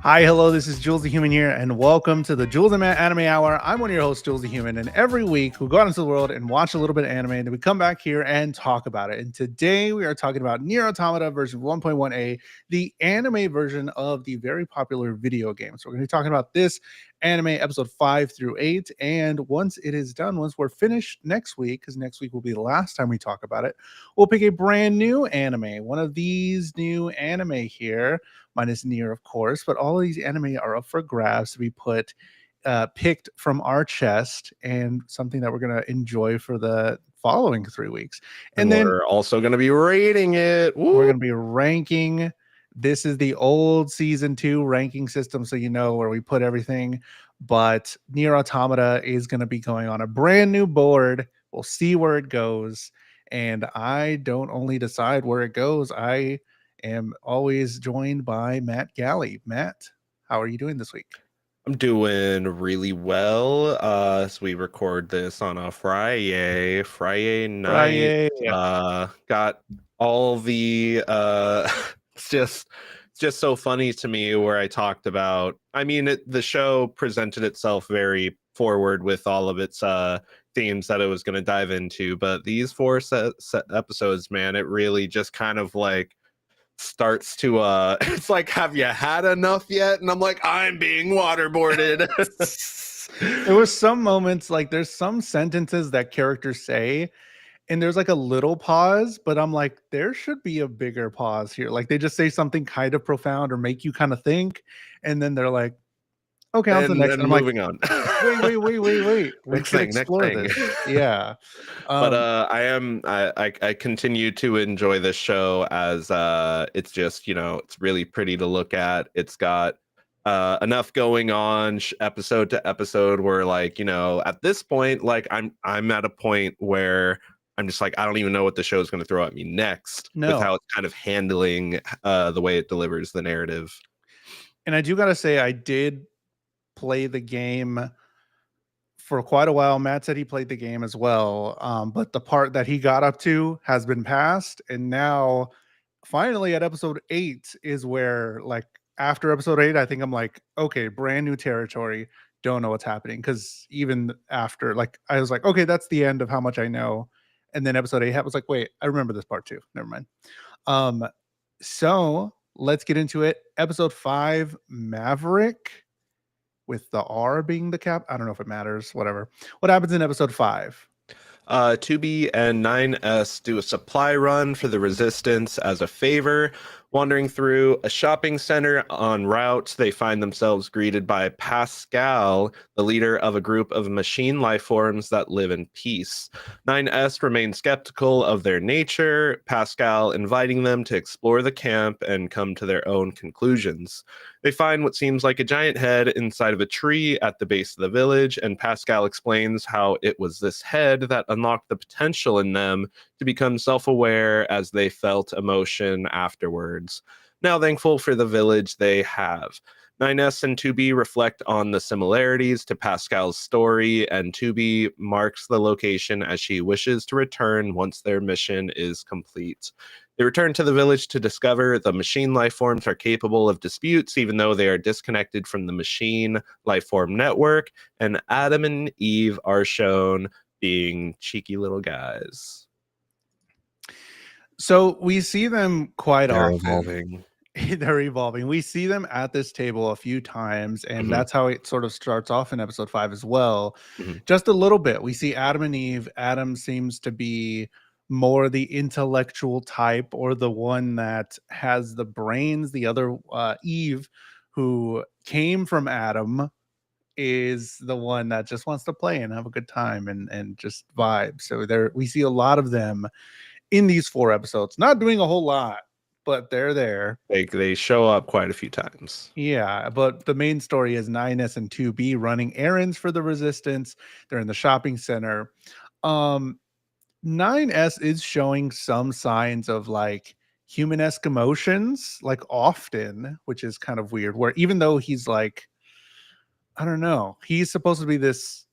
Hi, hello, this is Jules the Human here, and welcome to the Jules the Anime Hour. I'm one of your hosts, Jules the Human, and every week we go out into the world and watch a little bit of anime, and then we come back here and talk about it. And today we are talking about Nier Automata version 1.1a, the anime version of the very popular video game. So we're going to be talking about this anime episode 5 through 8, and once it is done, once we're finished next week, because next week will be the last time we talk about it, we'll pick a brand new anime, one of these new anime here, minus Nier, of course, but all of these anime are up for grabs to be picked from our chest, and something that we're going to enjoy for the following 3 weeks. And then we're also going to be rating it. we're going to be ranking. This is the old season 2 ranking system, so you know where we put everything. But Nier Automata is going to be going on a brand new board. We'll see where it goes. And I don't only decide where it goes, I am always joined by Matt Galley. Matt, how are you doing this week? I'm doing really well. So we record this on a Friday night. Got all the it's just so funny to me where I talked about, the show presented itself very forward with all of its themes that it was going to dive into, but these four set episodes, man, it really just kind of like starts to it's like, have you had enough yet? And I'm like, I'm being waterboarded. There were some moments, like there's some sentences that characters say and there's like a little pause, but I'm like, there should be a bigger pause here. Like they just say something kind of profound or make you kind of think, and then they're like, okay, on to the next. And I'm moving like, on. Wait. We should explore this. Yeah. But I continue to enjoy this show as it's just, it's really pretty to look at. It's got enough going on episode to episode where, like, at this point, like I'm at a point where I'm just like, I don't even know what the show is going to throw at me next with how it's kind of handling the way it delivers the narrative. And I do gotta say, I did play the game for quite a while. Matt said he played the game as well, but the part that he got up to has been passed, and now finally at episode 8 is where, like, after episode 8, I think I'm like, okay, brand new territory, don't know what's happening, because even after, like, I was like, okay, that's the end of how much I know, and then episode 8 was like, wait, I remember this part too, never mind. So let's get into it. Episode 5, Maverick, with the R being the cap. I don't know if it matters. Whatever. What happens in episode 5? 2B and 9S do a supply run for the Resistance as a favor. Wandering through a shopping center en route, they find themselves greeted by Pascal, the leader of a group of machine life forms that live in peace. 9S remains skeptical of their nature, Pascal inviting them to explore the camp and come to their own conclusions. They find what seems like a giant head inside of a tree at the base of the village, and Pascal explains how it was this head that unlocked the potential in them to become self-aware as they felt emotion afterwards. Now thankful for the village they have. 9S and 2B reflect on the similarities to Pascal's story, and 2B marks the location as she wishes to return once their mission is complete. They return to the village to discover the machine life forms are capable of disputes, even though they are disconnected from the machine life form network, and Adam and Eve are shown being cheeky little guys. So we see them quite often. Evolving. They're evolving. We see them at this table a few times, and that's how it sort of starts off in episode 5 as well. Just a little bit. We see Adam and Eve. Adam seems to be more the intellectual type, or the one that has the brains. The other, Eve, who came from Adam, is the one that just wants to play and have a good time and just vibe. So there we see a lot of them in these 4 episodes, not doing a whole lot, but they're there. They show up quite a few times. Yeah, but the main story is 9S and 2B running errands for the Resistance. They're in the shopping center. 9S is showing some signs of like human-esque emotions, like often, which is kind of weird, where even though he's like, I don't know, he's supposed to be this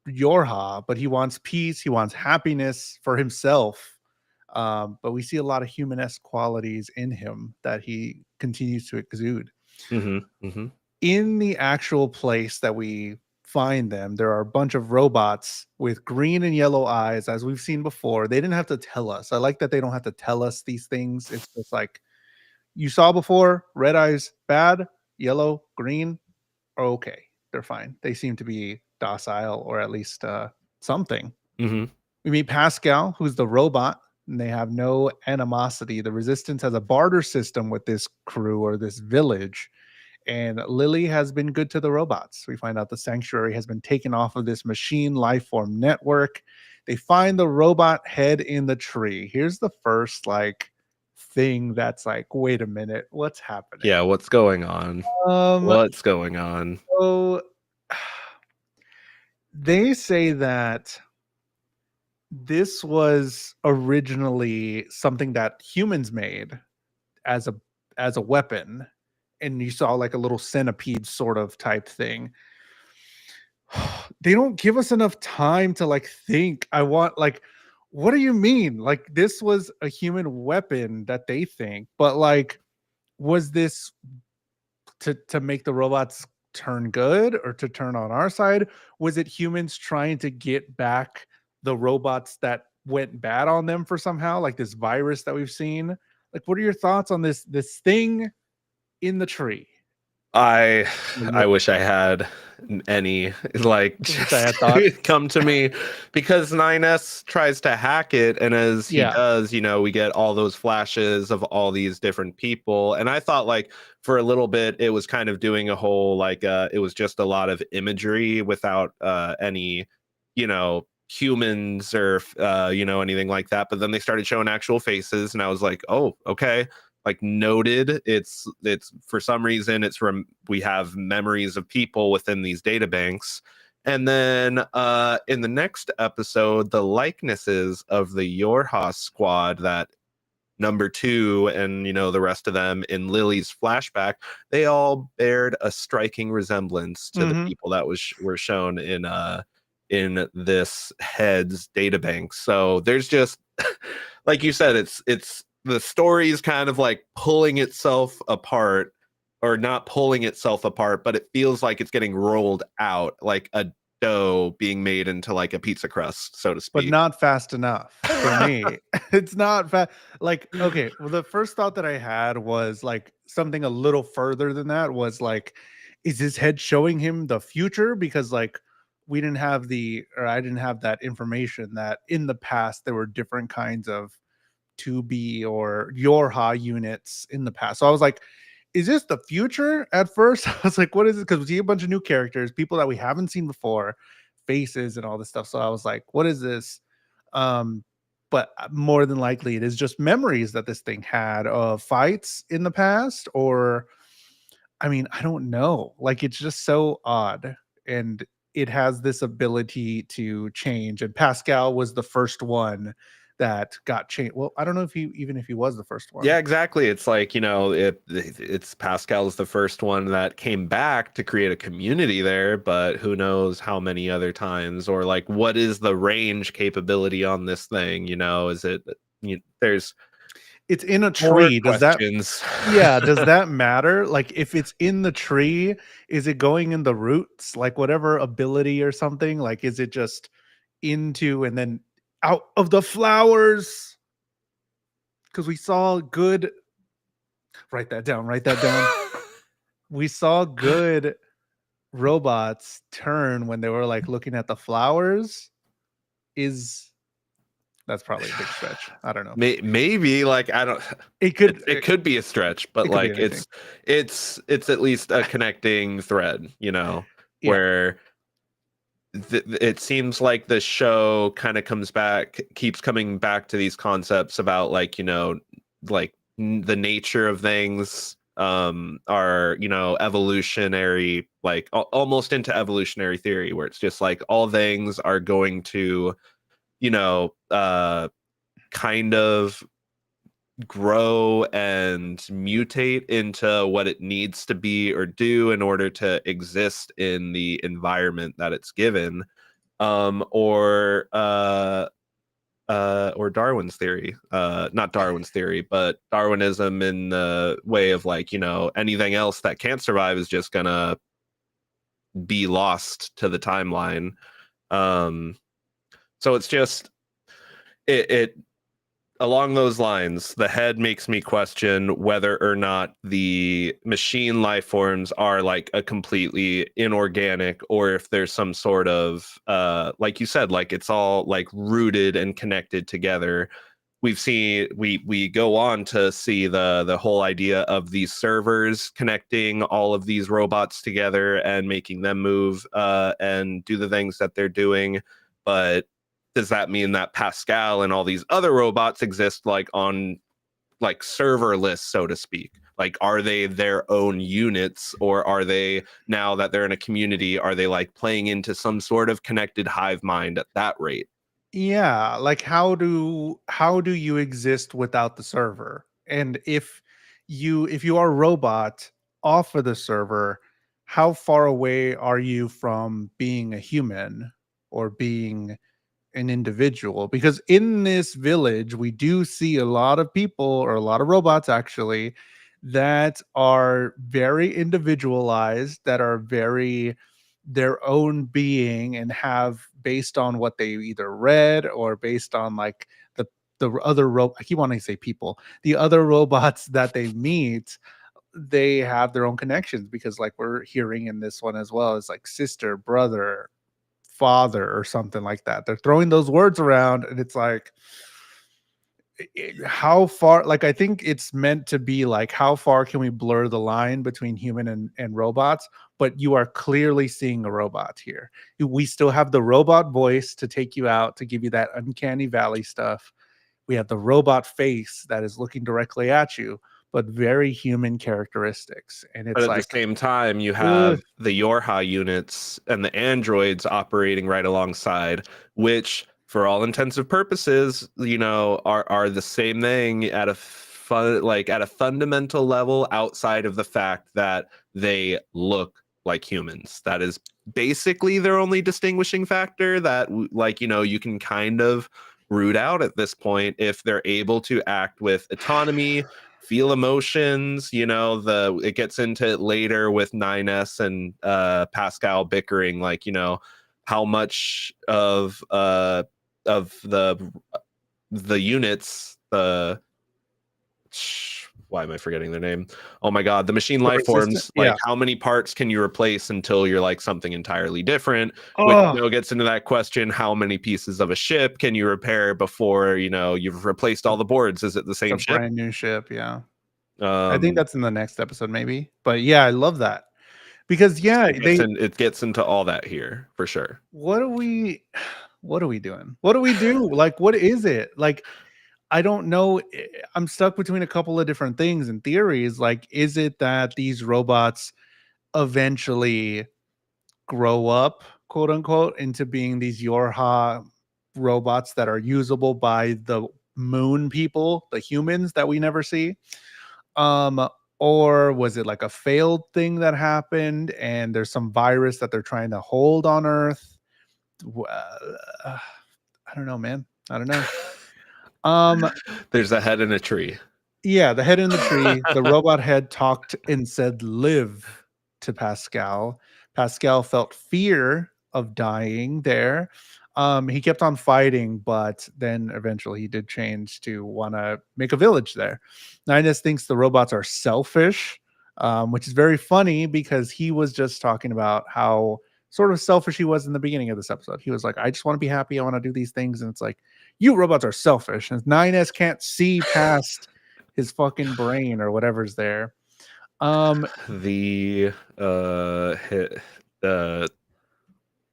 Yorha, but he wants peace, he wants happiness for himself. But we see a lot of human-esque qualities in him that he continues to exude. Mm-hmm. In the actual place that we find them, there are a bunch of robots with green and yellow eyes, as we've seen before. They didn't have to tell us. I like that they don't have to tell us these things. It's just like you saw before, red eyes, bad, yellow, green, okay. They're fine. They seem to be docile or at least something. Mm-hmm. We meet Pascal, who's the robot, and they have no animosity. The Resistance has a barter system with this crew or this village, and Lily has been good to the robots. We find out the sanctuary has been taken off of this machine life form network. They find the robot head in the tree. Here's the first like thing that's like, wait a minute, what's happening? Yeah, what's going on? Um, What's going on? so they say that this was originally something that humans made as a weapon, and you saw like a little centipede sort of type thing. They don't give us enough time to like think. I want like, what do you mean? Like this was a human weapon that they think, but like, was this to make the robots turn good or to turn on our side? Was it humans trying to get back the robots that went bad on them for somehow, like this virus that we've seen? Like, what are your thoughts on this thing in the tree? I Yeah, I wish I had any like which I just had thoughts. come to me because 9S tries to hack it, and as he Yeah. does, we get all those flashes of all these different people, and I thought like for a little bit it was kind of doing a whole like it was just a lot of imagery without any humans or anything like that, but then they started showing actual faces and I was like, oh, okay, like noted. It's for some reason we have memories of people within these data banks. And then in the next episode, the likenesses of the Yorha squad, that number two and the rest of them in Lily's flashback, they all bared a striking resemblance to the Hmm. people that were shown in this head's databank. So there's just like you said, it's the story's kind of like pulling itself apart, or not pulling itself apart, but it feels like it's getting rolled out like a dough being made into like a pizza crust, so to But speak. not fast enough for me. It's not fast. Like, okay, well, the first thought that I had was like something a little further than that was like, is his head showing him the future? Because like we didn't have or I didn't have that information that in the past there were different kinds of 2B or Yorha units in the past. So I was like, is this the future at first? I was like, what is it? Because we see a bunch of new characters, people that we haven't seen before, faces and all this stuff. So I was like, what is this? Um, but more than likely, it is just memories that this thing had of fights in the past, or I mean, I don't know. Like, it's just so odd. And it has this ability to change. And Pascal was the first one that got changed. Well, I don't know if even if he was the first one. Yeah, exactly. It's like, it's Pascal's the first one that came back to create a community there, but who knows how many other times, or like what is the range capability on this thing? Is it there's It's in a more tree. Does that questions. Yeah, does that matter? Like if it's in the tree, is it going in the roots? Like whatever ability or something? Like is it just into and then out of the flowers? Because we saw good, write that down, write that down. We saw good robots turn when they were like looking at the flowers. Is That's probably a big stretch. I don't know. Maybe like I don't. It It, could it could be a stretch, but it could be like anything. it's at least a connecting thread, Yeah. where it seems like the show kind of keeps coming back to these concepts about like like the nature of things are evolutionary, like almost into evolutionary theory, where it's just like all things are going to kind of grow and mutate into what it needs to be or do in order to exist in the environment that it's given, or or Darwin's theory, not Darwin's theory, but Darwinism in the way of like, anything else that can't survive is just gonna be lost to the timeline. Um, so it's just it along those lines, the head makes me question whether or not the machine life forms are like a completely inorganic, or if there's some sort of like you said, like it's all like rooted and connected together. We go on to see the whole idea of these servers connecting all of these robots together and making them move and do the things that they're doing. But does that mean that Pascal and all these other robots exist like on like server lists, so to speak? Like, are they their own units, or are they, now that they're in a community, are they like playing into some sort of connected hive mind at that rate? Yeah, like how do you exist without the server? And if you are a robot off of the server, how far away are you from being a human or being an individual? Because in this village, we do see a lot of people, or a lot of robots actually, that are very individualized, that are very their own being, and have, based on what they either read or based on like the other I keep wanting to say people, the other robots that they meet, they have their own connections, because like we're hearing in this one as well, is like sister, brother, father, or something like that. They're throwing those words around, and it's like, how far, like, I think it's meant to be like, how far can we blur the line between human and robots? But you are clearly seeing a robot here. We still have the robot voice to take you out, to give you that uncanny valley stuff. We have the robot face that is looking directly at you, but very human characteristics. And But it's at the like, same time, you ugh. have the Yorha units and the androids operating right alongside, which, for all intensive purposes, are the same thing at a like at a fundamental level, outside of the fact that they look like humans. That is basically their only distinguishing factor. That like you can kind of root out at this point if they're able to act with autonomy, feel emotions. It gets into it later with 9S and Pascal bickering, like, how much of the units, why am I forgetting their name? Oh my god, the machine The life resistant, forms, like yeah. how many parts can you replace until you're like something entirely different? Which Oh, gets into that question, how many pieces of a ship can you repair before you've replaced all the boards? Is it the it's a same ship? brand new ship, yeah. I think Um that's in the next episode maybe. But yeah, I love that. Because yeah, it gets into all that here for sure. what are we what are we doing? What do we do? Like, what is it? Like, I don't know. I'm stuck between a couple of different things and theories. Like, is it that these robots eventually grow up, quote unquote, into being these Yorha robots that are usable by the moon people, the humans that we never see? Um, or was it like a failed thing that happened and there's some virus that they're trying to hold on Earth? I don't know, man. I don't know. Um, There's a head in a tree. yeah, the head in the tree, the robot head talked and said live to Pascal. Pascal felt fear of dying there. He kept on fighting, but then eventually he did change to want to make a village there. Ninus thinks the robots are selfish, which is very funny because he was just talking about how sort of selfish he was in the beginning of this episode. He was like, I just want to be happy. I want to do these things. And it's like, you robots are selfish. And 9S can't see past his fucking brain or whatever's there. The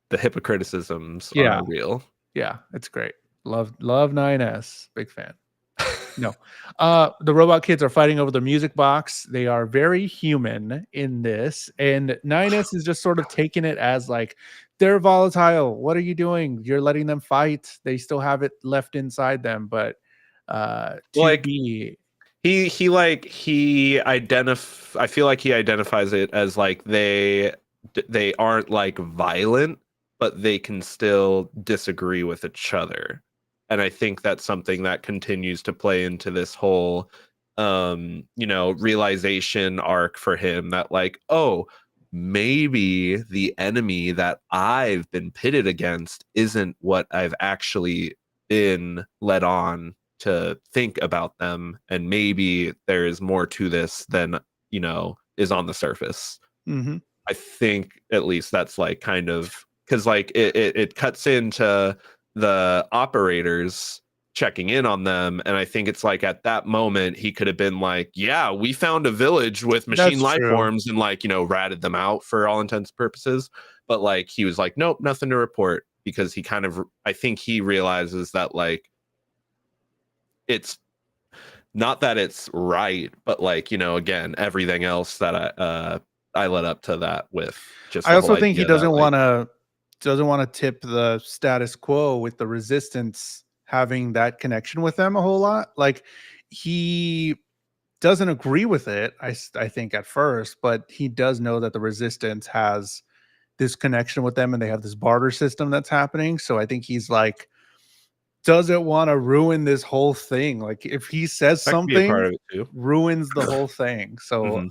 the hypocriticisms Yeah, are real. yeah, it's great. Love 9S. Big fan. No. The robot kids are fighting over the music box. They are very human in this. And 9S is just sort of taking it as like, they're volatile. What are you doing? You're letting them fight. They still have it left inside them. But to Like be, he I feel like he identifies it as like they aren't like violent, but they can still disagree with each other. and I think that's something that continues to play into this whole realization arc for him, that like, oh, maybe the enemy that I've been pitted against isn't what I've actually been led on to think about them, and maybe there is more to this than is on the surface. Hmm. I think at least that's like kind of, because like it cuts into the operators checking in on them, and I think it's like at that moment he could have been like, yeah, we found a village with machine That's life true. forms, and like ratted them out for all intents and purposes. But like he was like, nope, nothing to report, because he kind of, I think he realizes that like it's not that it's right, but like again, everything else that I led up to that with, just I the whole also think he idea that like, doesn't want to tip the status quo with the resistance having that connection with them a whole lot. Like he doesn't agree with it, I think at first, but he does know that the resistance has this connection with them and they have this barter system that's happening. So I think he's like doesn't want to ruin this whole thing. Like if he says that could be a part something, of it too. ruins the whole thing. So Hmm.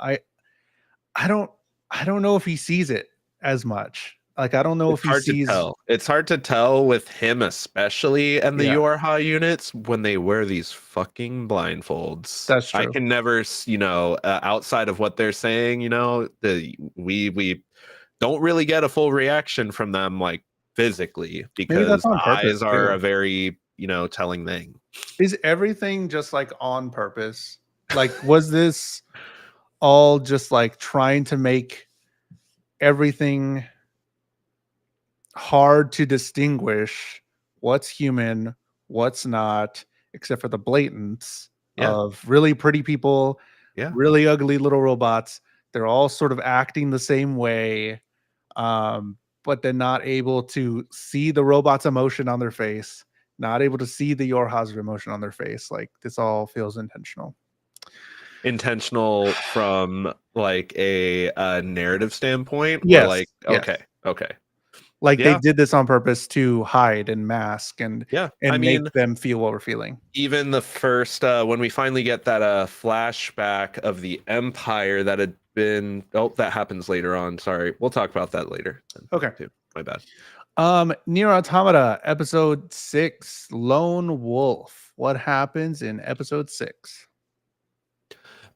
I don't I don't know if he sees it as much. Like I don't know It's if he hard to sees. tell. It's hard to tell with him, especially, and the Yeah, Yorha units, when they wear these fucking blindfolds. that's I true. can never, outside of what they're saying, we don't really get a full reaction from them, like physically, Maybe that's because on the purpose eyes are too. a very, telling thing. Is everything just like on purpose? Like was this all just like trying to make everything hard to distinguish what's human, what's not, except for the blatants Yeah, of really pretty people, yeah. really ugly little robots. They're all sort of acting the same way, but they're not able to see the robot's emotion on their face, not able to see the Yorha's emotion on their face. Like this all feels intentional. Intentional from like a narrative standpoint, or Yes, like, yes. okay, okay. Like they Yeah, did this on purpose to hide and mask yeah. I and make mean, them feel what we're feeling. even the first when we finally get that flashback of the empire that had been, oh, that happens later on, sorry, we'll talk about that later then Okay. too, my bad. Nier Automata, episode 6, Lone Wolf. What happens in episode 6?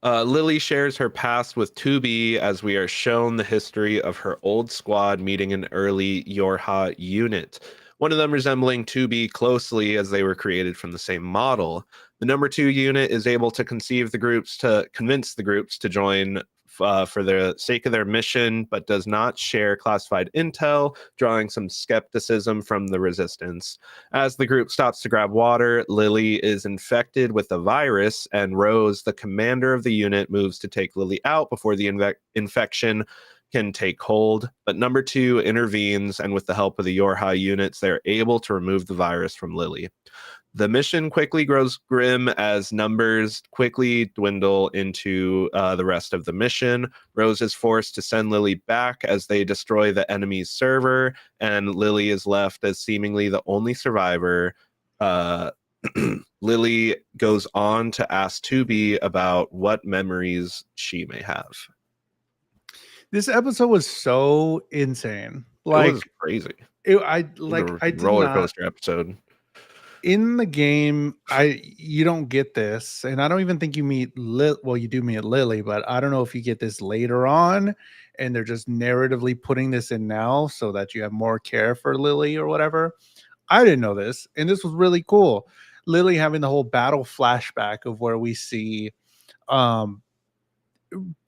Lily shares her past with 2B as we are shown the history of her old squad meeting an early Yorha unit, one of them resembling 2B closely as they were created from the same model. The number 2 unit is able to convince the groups to join for the sake of their mission, but does not share classified intel, drawing some skepticism from the resistance. As the group stops to grab water, Lily is infected with the virus, and Rose, the commander of the unit, moves to take Lily out before the infection can take hold. But number 2 intervenes, and with the help of the Yorha units, they're able to remove the virus from Lily. The mission quickly grows grim as numbers quickly dwindle into the rest of the mission. Rose is forced to send Lily back as they destroy the enemy's server, and Lily is left as seemingly the only survivor. Uh, Lily goes on to ask 2B about what memories she may have. This episode was so insane. It was Like crazy. I did Roller not coaster episode. in the game. I You don't get this, and I don't even think you meet well, you do meet Lily, but I don't know if you get this later on, and they're just narratively putting this in now so that you have more care for Lily or whatever. I didn't know this, and this was really cool. Lily having the whole battle flashback of where we see um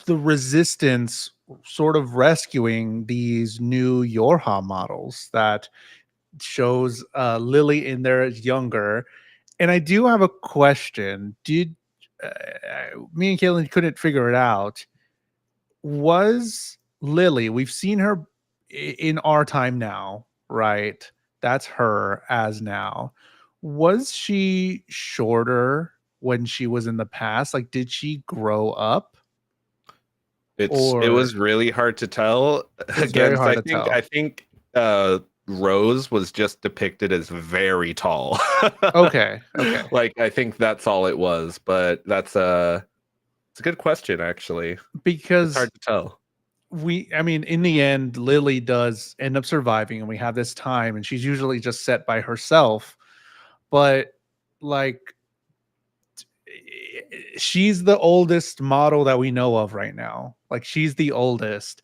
the resistance sort of rescuing these new Yorha models that shows Lily in there as younger. And I do have a question. Did Me and Caitlin couldn't figure it out? Was Lily? We've seen her in our time now, right? That's her as now. Was she shorter when she was in the past? Like, did she grow up, It or was really hard to tell. it was very Again, 'cause hard I to think tell? uh Rose was just depicted as very tall. Okay, okay. Like I think that's all it was, but it's a good question actually. It's Because hard to tell. I mean, in the end, Lily does end up surviving, and we have this time, and she's usually just set by herself. But like, she's the oldest model that we know of right now. Like, she's the oldest,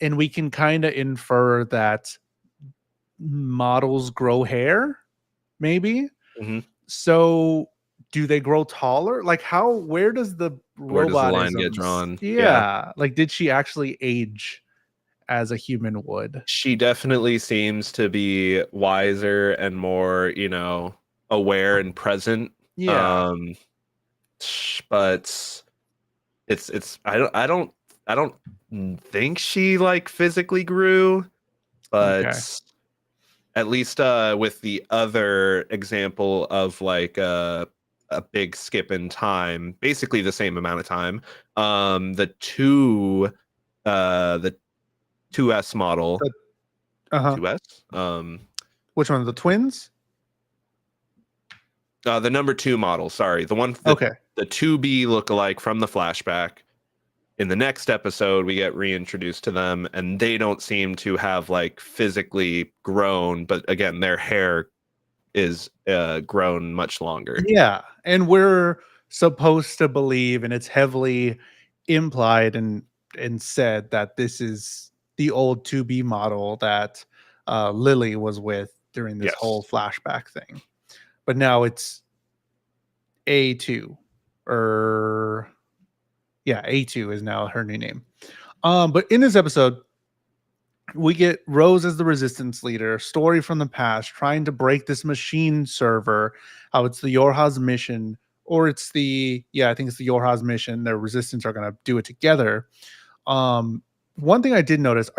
and we can kind of infer that models grow hair, maybe. Hmm. So, do they grow taller? Like, how? Where does the Where does the line get robotisms? drawn? Yeah. Yeah, like, did she actually age as a human would? She definitely seems to be wiser and more, aware and present. Yeah. Um, but it's I don't think she like physically grew, Okay. but at least with the other example of like a big skip in time, basically the same amount of time. The 2S model, Uh huh. 2S, Which one? The twins? the number two model. Sorry, the one Okay. the 2B lookalike from the flashback. In the next episode, we get reintroduced to them, and they don't seem to have like physically grown, but again, their hair is grown much longer. Yeah. And we're supposed to believe, and it's heavily implied and said that this is the old 2B model that Lily was with during this whole Yes, flashback thing. But now it's A2 or yeah, A2 is now her new name. But in this episode, we get Rose as the resistance leader, story from the past, trying to break this machine server, how it's the Yorha's mission, or it's I think it's the Yorha's mission. Their resistance are gonna do it together. One thing I did notice,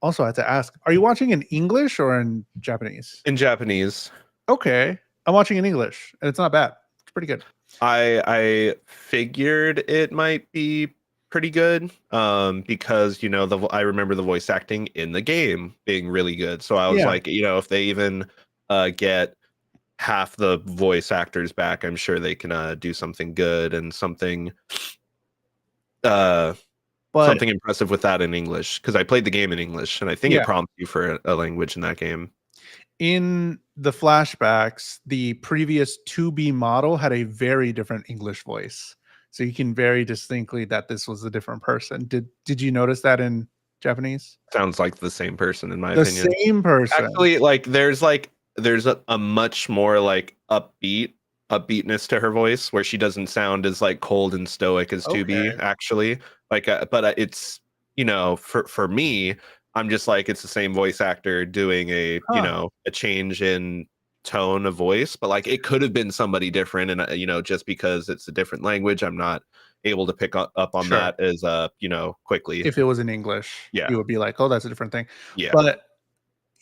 also I have to ask, are you watching in English or in Japanese? in Japanese. Okay. I'm watching in English, and it's not bad. It's pretty good. I figured it might be pretty good because I remember the voice acting in the game being really good. So I was Yeah, like, if they even get half the voice actors back, I'm sure they can do something good and uh but something impressive with that in English, because I played the game in English and I think it yeah, prompts you for a language in that game. in the flashbacks, the previous 2B model had a very different English voice. So you can very distinctly that this was a different person. Did you notice that in Japanese? Sounds like the same person in my The opinion. same person. Actually, there's a much more like upbeatness to her voice, where she doesn't sound as like cold and stoic as Okay. 2B actually. Like but it's for me, I'm just like it's the same voice actor doing Huh. a change in tone of voice, but like it could have been somebody different, and just because it's a different language, I'm not able to pick up on Sure. that as quickly. If it was in English, Yeah. you would be like, "Oh, that's a different thing." Yeah. But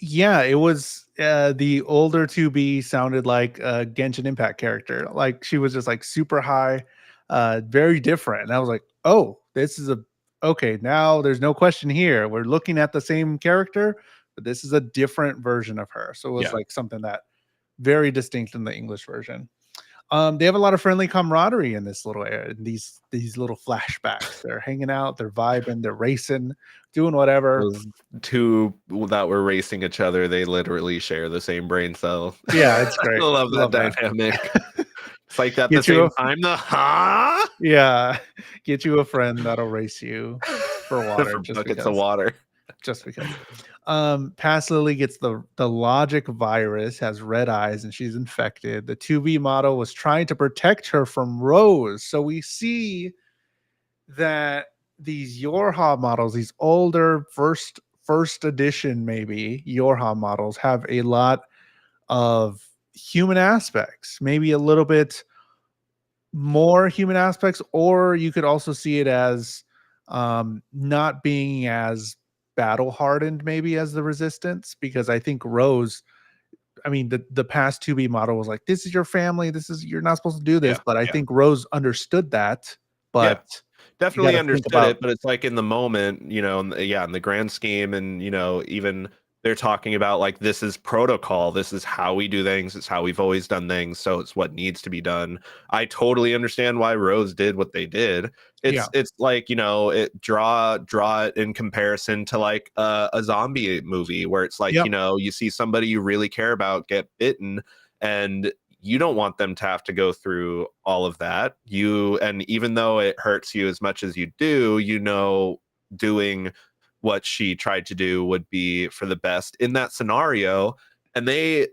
yeah, it was the older 2B sounded like a Genshin Impact character. Like she was just like super high, very different. And I was like, oh, this is a okay. Now there's no question here. We're looking at the same character, but this is a different version of her. So it was Yeah. like something that very distinct in the English version. They have a lot of friendly camaraderie in this little area, in these little flashbacks. They're hanging out, they're vibing, they're racing, doing whatever. Those two that were racing each other, they literally share the same brain cell. Yeah, it's I great. love that Love that. dynamic. It's like at the Get you same a time, the huh? yeah, get you a friend that'll race you for water For buckets of water. just because. Past Lily gets the logic virus, has red eyes, and she's infected. The 2B model was trying to protect her from Rose. So we see that these Yorha models, these older first edition maybe Yorha models, have a lot of human aspects, maybe a little bit more human aspects, or you could also see it as not being as battle hardened maybe as the resistance, because I think Rose, I mean the past 2B model was like, this is your family, this is, you're not supposed to do this, Yeah, but I yeah, think Rose understood that. yeah. But you got Definitely to think understood about it, but it's like in the moment, in the grand scheme, and even they're talking about like this is protocol, this is how we do things, it's how we've always done things, so it's what needs to be done. I totally understand why Rose did what they did. Yeah. It's like, it draw it in comparison to like a zombie movie where it's like, Yep. you see somebody you really care about get bitten, and you don't want them to have to go through all of that. And even though it hurts you as much as you do, doing what she tried to do would be for the best in that scenario. And they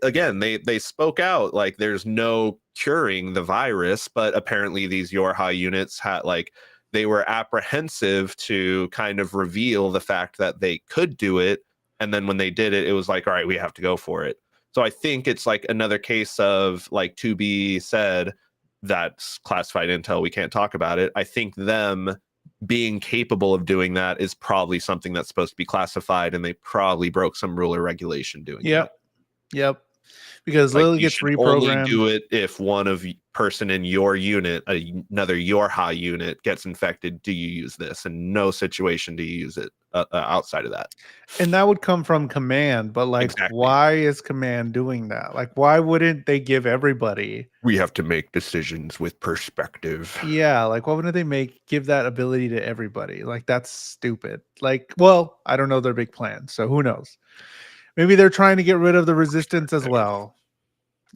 spoke out like there's no curing the virus, but apparently these Yorha units had like they were apprehensive to kind of reveal the fact that they could do it. And then when they did it, it was like, all right, we have to go for it. So I think it's like another case of like to be said, that's classified intel. We can't talk about it. I think them being capable of doing that is probably something that's supposed to be classified, and they probably broke some rule or regulation doing that. Yep. Yep. Because Like Lily you gets should only reprogrammed. do it if one of person in your unit, another your high unit gets infected. Do you use this? And no situation do you use it outside of that. And that would come from command, but like, Exactly. why is command doing that? Like, why wouldn't they give everybody? We have to make decisions with perspective. Yeah, like, why wouldn't they give that ability to everybody? Like, that's stupid. Like, well, I don't know their big plan, so who knows? Maybe they're trying to get rid of the resistance as well.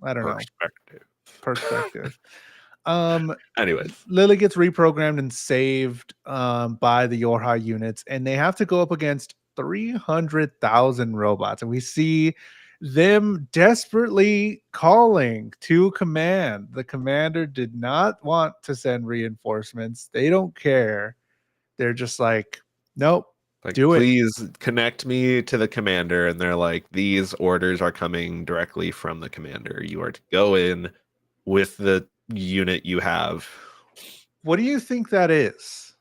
I don't know. Perspective. Perspective. Um, Anyways, Lily gets reprogrammed and saved by the Yorha units, and they have to go up against 300,000 robots. And we see them desperately calling to command. The commander did not want to send reinforcements. They don't care. They're just like, nope, like, do it. please connect me to the commander. And they're like, these orders are coming directly from the commander. You are to go in with the unit you have. What do you think that is?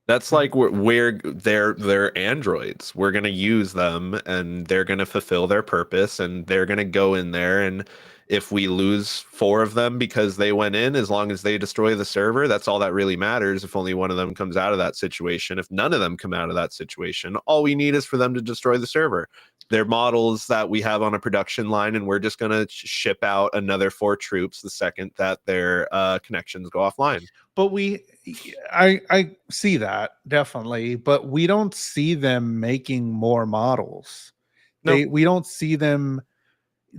That's like where they're androids. We're gonna use them, and they're gonna fulfill their purpose, and they're gonna go in there. And if we lose 4 of them because they went in, as long as they destroy the server, that's all that really matters. If only one of them comes out of that situation, if none of them come out of that situation, all we need is for them to destroy the server. They're models that we have on a production line, and we're just gonna ship out another 4 troops the second that their connections go offline. But I see that definitely, but we don't see them making more models. No. We don't see them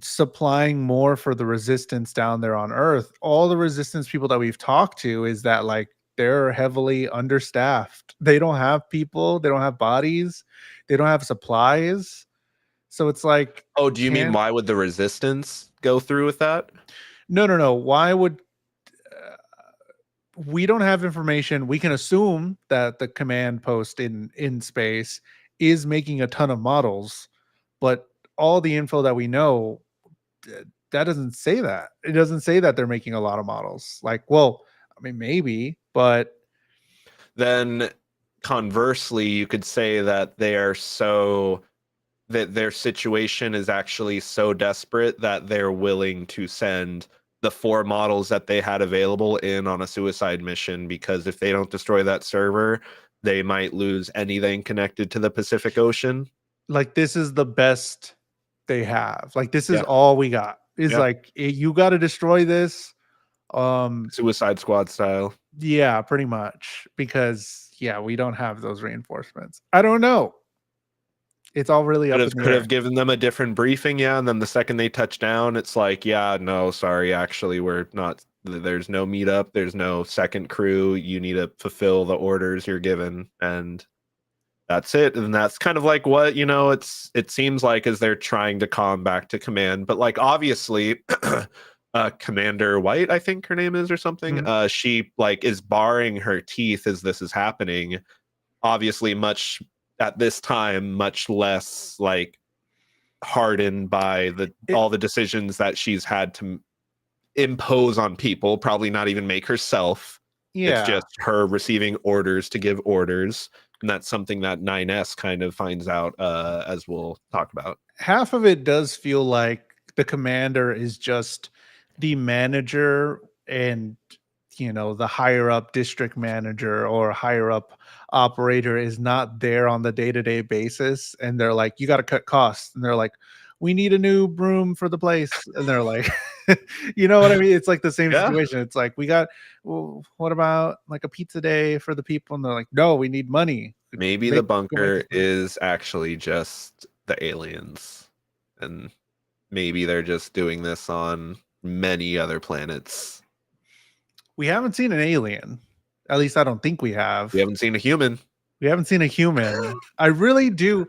supplying more for the resistance down there on Earth. All the resistance people that we've talked to is that like they're heavily understaffed. They don't have people, they don't have bodies, they don't have supplies. So it's like, Oh, do you mean can't why would the resistance go through with that? no. Why would we don't have information. We can assume that the command post in space is making a ton of models, but all the info that we know, that doesn't say that. It doesn't say that they're making a lot of models. Like, well, I mean, maybe, but Then conversely, you could say that their situation is actually so desperate that they're willing to send the 4 models that they had available in on a suicide mission, because if they don't destroy that server, they might lose anything connected to the Pacific Ocean. like this is the best they have. Like this is Yeah. all we got. Is Yeah. like you got to destroy this. Suicide Squad style. Yeah, pretty much because yeah, we don't have those reinforcements. I don't know. It's all really Could up have in the could have air. given them a different briefing, yeah. And then the second they touch down, it's like, yeah, no, sorry, actually, we're not. There's no meetup. There's no second crew. You need to fulfill the orders you're given, and that's it. And that's kind of like what it seems like as they're trying to calm back to command. But like obviously, Commander White, I think her name is or something. Mhm. She like is baring her teeth as this is happening. Obviously, much at this time, much less like hardened by It, all the decisions that she's had to impose on people, probably not even make herself. It's yeah, just her receiving orders to give orders. And that's something that 9S kind of finds out, as we'll talk about. half of it does feel like the commander is just the manager and the higher up district manager or higher up operator is not there on the day-to-day basis, and they're like, you got to cut costs, and they're like, we need a new broom for the place, and they're like, you know what I mean? It's like the same Yeah. situation. It's like, we got, well, what about like a pizza day for the people? And they're like, no, we need money. Maybe the Go make bunker this money. is actually just the aliens, and maybe they're just doing this on many other planets. We haven't seen an alien. At least I don't think we We have. haven't seen a human. We haven't seen a human. I really do.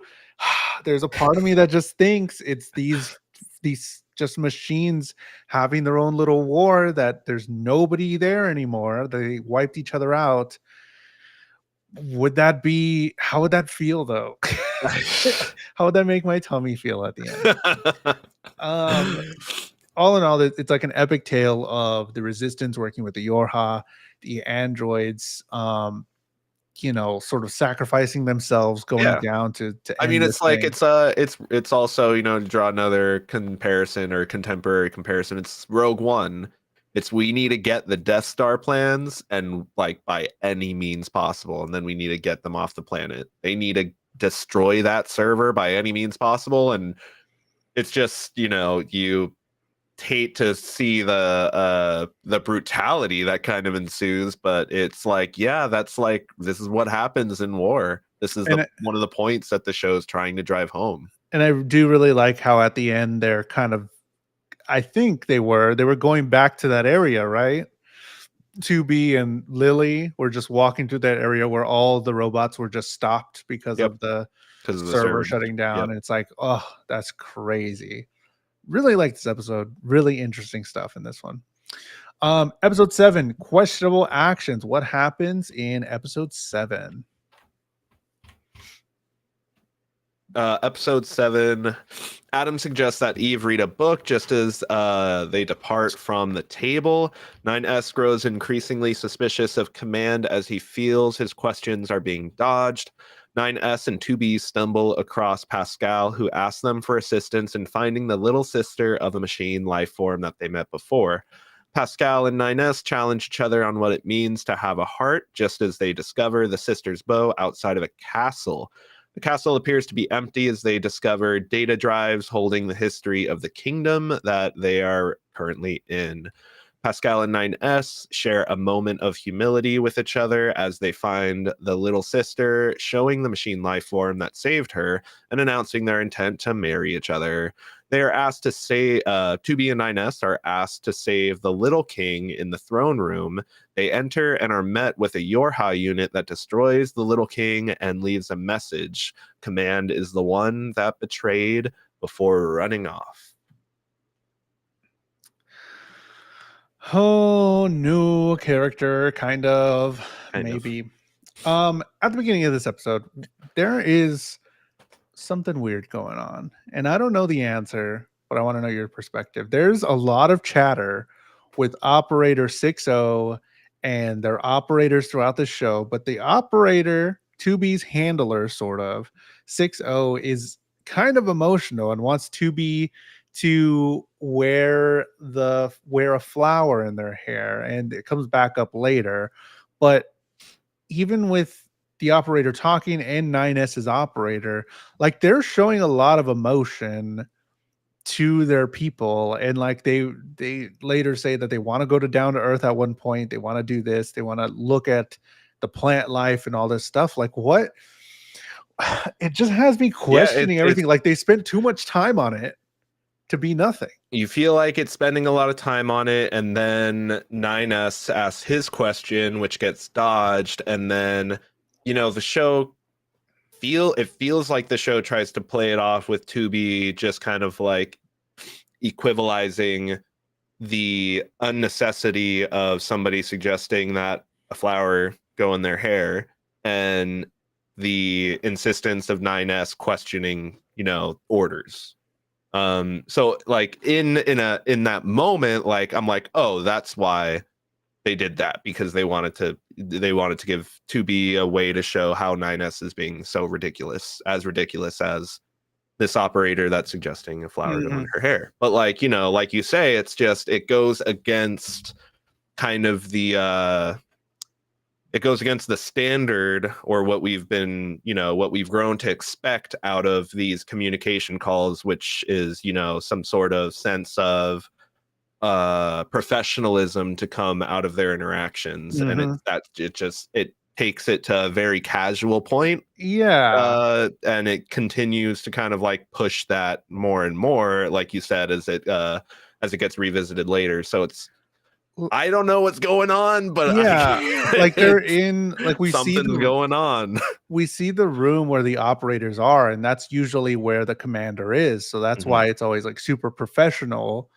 There's a part of me that just thinks it's these just machines having their own little war, that there's nobody there anymore. They wiped each other out. Would that be, how would that feel though? How would that make my tummy feel at the end? Um all in all, it's like an epic tale of the resistance working with the Yorha, the androids, sort of sacrificing themselves, going Yeah. down to I mean, end it's this like thing. it's also, to draw another comparison or contemporary comparison, it's Rogue One. It's we need to get the Death Star plans and like by any means possible, and then we need to get them off the planet. They need to destroy that server by any means possible, and it's just, you hate to see the brutality that kind of ensues, but it's like, yeah, that's like this is what happens in war. This is the And one of the points that the show's trying to drive home. and I do really like how at the end they're kind of, I think they were going back to that area, right? 2B and Lily were just walking through that area where all the robots were just stopped because Yep, of the because of the server server. shutting down. Yep. And it's like, oh, that's crazy. Really like this episode. Really interesting stuff in this one. Episode 7, questionable actions. What happens in episode 7? Episode 7, Adam suggests that Eve read a book just as they depart from the table. 9S grows increasingly suspicious of Command as he feels his questions are being dodged. 9S and 2B stumble across Pascal, who asks them for assistance in finding the little sister of a machine life form that they met before. Pascal and 9S challenge each other on what it means to have a heart, just as they discover the sister's bow outside of a castle. The castle appears to be empty as they discover data drives holding the history of the kingdom that they are currently in. Pascal and 9S share a moment of humility with each other as they find the little sister showing the machine life form that saved her and announcing their intent to marry each other. They are asked to say, 2B and 9S are asked to save the little king in the throne room. They enter and are met with a Yorha unit that destroys the little king and leaves a message. Command is the one that betrayed before running off. Oh, new character, kind of, Kind of. maybe. At the beginning of this episode, there is something weird going on, and I don't know the answer, but I want to know your perspective. There's a lot of chatter with Operator 60 and their operators throughout the show, but the operator, 2B's handler, sort of, 60 is kind of emotional and wants 2B to wear a flower in their hair, and it comes back up later. But even with the operator talking and 9S's operator, like they're showing a lot of emotion to their people, and like they later say that they want to go to down to earth at one point, they want to do this, they want to look at the plant life and all this stuff. Like, what? It just has me Yeah, questioning it's everything. Like, they spent too much time on it to be nothing. you feel like it's spending a lot of time on it, and then 9S asks his question, which gets dodged, and then the show feels like the show tries to play it off with 2B just kind of like equivalizing the unnecessity of somebody suggesting that a flower go in their hair and the insistence of 9S questioning, orders. So like in that moment, like I'm like, oh, that's why they did that, because they wanted to give 2B a way to show how 9S is being so ridiculous as this operator that's suggesting a flower go in Mhm. her hair. But like, like you say, it's just it goes against kind of the it goes against the standard or what we've been, what we've grown to expect out of these communication calls, which is, some sort of sense of professionalism to come out of their interactions. And Mhm. it takes it to a very casual point, Yeah. and it continues to kind of like push that more and more, like you said, as it gets revisited later. So L I don't know what's going on, but yeah, like, they're it's in like, something's going on. we see the room where the operators are, and that's usually where the commander is, so that's Mhm. why it's always, like, super professional,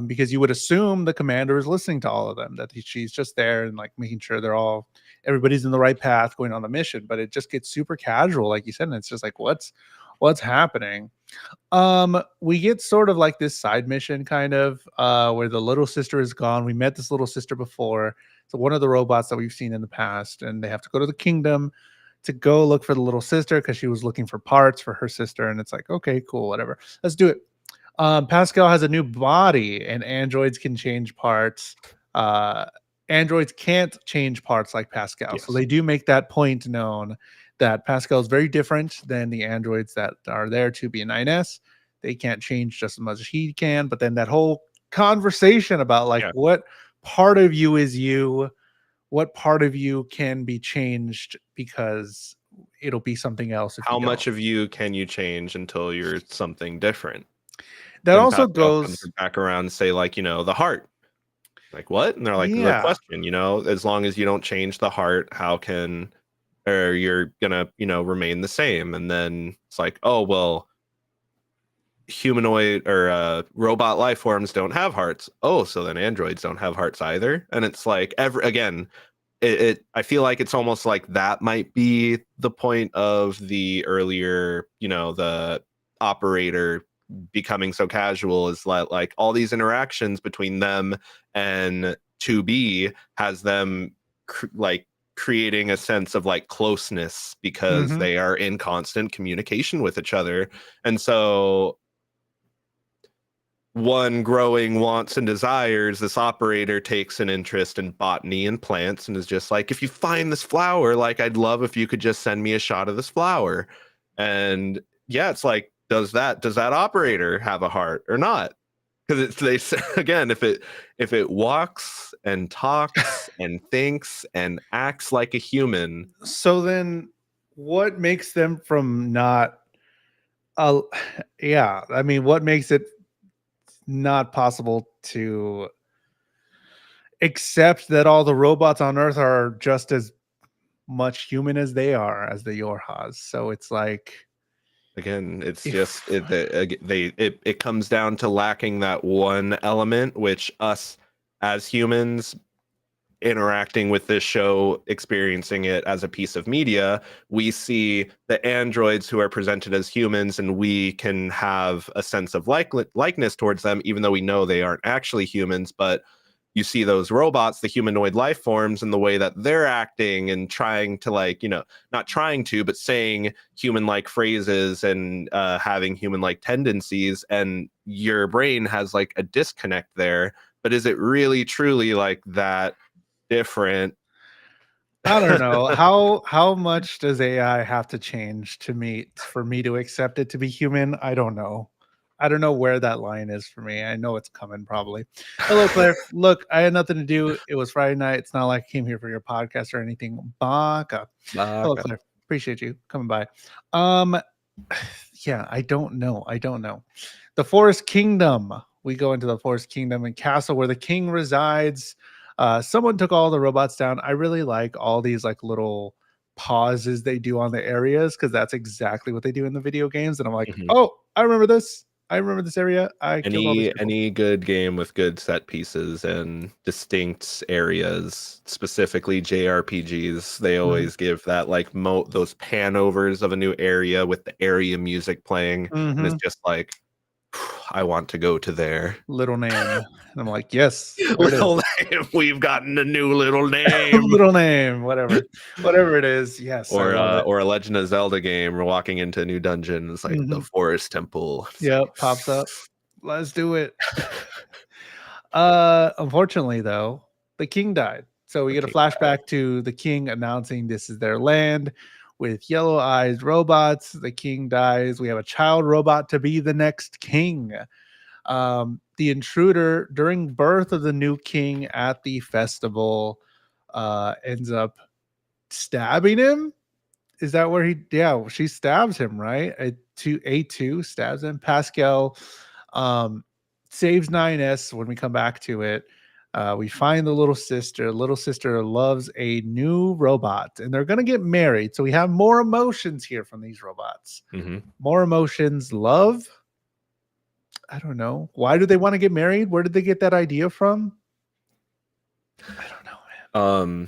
because you would assume the commander is listening to all of them, that she's just there and, like, making sure everybody's in the right path going on the mission, but it just gets super casual, like you said, and it's just like, "What's happening?" We get sort of like this side mission kind of where the little sister is gone. We met this little sister before. So one of the robots that we've seen in the past, and they have to go to the kingdom to go look for the little sister because she was looking for parts for her sister. And it's like, okay, cool, whatever. Let's do it. Pascal has a new body, and androids can change parts. Uh, Androids can't change parts like Pascal, so Yes. they do make that point known that Pascal is very different than the androids that are there to be a 9S. They can't change just as much as he can. But then that whole conversation about like Yeah. what part of you is you, what part of you can be changed because it'll be something else if you How don't. much of you can you change until you're something different? That And also Pascal comes goes, back around and say, like, the heart. Like, what? And they're like, the yeah. question, as long as you don't change the heart, how can, or you're gonna, remain the same. And then it's like, oh, well, humanoid or robot life forms don't have hearts. Oh, so then androids don't have hearts either. And it's like, again, I feel like it's almost like that might be the point of the earlier, the operator becoming so casual, is like all these interactions between them and 2B has them like creating a sense of like closeness because Mhm. they are in constant communication with each other. And so one growing wants and desires, this operator takes an interest in botany and plants and is just like, if you find this flower, like, I'd love if you could just send me a shot of this flower. And yeah, it's like, does that operator have a heart or not? Because again, if it walks and talks and thinks and acts like a human. So then what makes them from not uh yeah, I mean, what makes it not possible to accept that all the robots on Earth are just as much human as they are as the Yorhas? So it's like Again, it's just if it comes down to lacking that one element, which us as humans interacting with this show, experiencing it as a piece of media, we see the androids who are presented as humans, and we can have a sense of likeness towards them, even though we know they aren't actually humans. But you see those robots, the humanoid life forms, and the way that they're acting and trying to, like, not trying to, but saying human like phrases and having human like tendencies. And your brain has like a disconnect there. But is it really truly like that different? I don't know. How much does AI have to change to meet for me to accept it to be human? I don't know. I don't know where that line is for me. I know it's coming probably. Hello, Claire. Look, I had nothing to do. It was Friday night. It's not like I came here for your podcast or anything. Baka. Hello, Baka. Claire. Appreciate you coming by. Um, yeah, I don't know. I don't know. The Forest Kingdom. We go into the Forest Kingdom and castle where the king resides. Someone took all the robots down. I really like all these like little pauses they do on the areas because that's exactly what they do in the video games. And I'm like, Mhm. oh, I remember this. I remember this area. I killed all these people. Any good game with good set pieces and distinct areas, specifically JRPGs, they Mhm. always give that like those pan overs of a new area with the area music playing, and it's Mhm. just like, I want to go to there. Little name. And I'm like, yes, there it is. Little name, we've gotten a new little name. Little name, whatever it is. Yes, I love it. Or a Legend of Zelda game, we're walking into a new dungeon, it's like the Mhm. Forest Temple. It's like, Yep, pops up. Let's do it. Unfortunately though, the king died. So we The get a king. flashback to the king announcing this is their land with yellow eyes robots. The king dies. We have a child robot to be the next king. The intruder during birth of the new king at the festival ends up stabbing him. Is that where he? Yeah, she stabs him, right? A2 stabs him. Pascal um, saves 9S when we come back to it. We find the little sister. Little sister loves a new robot, and they're gonna get married. So we have more emotions here from these robots. Mm-hmm. More emotions. Love. I don't know. Why do they want to get married? Where did they get that idea from? I don't know, man.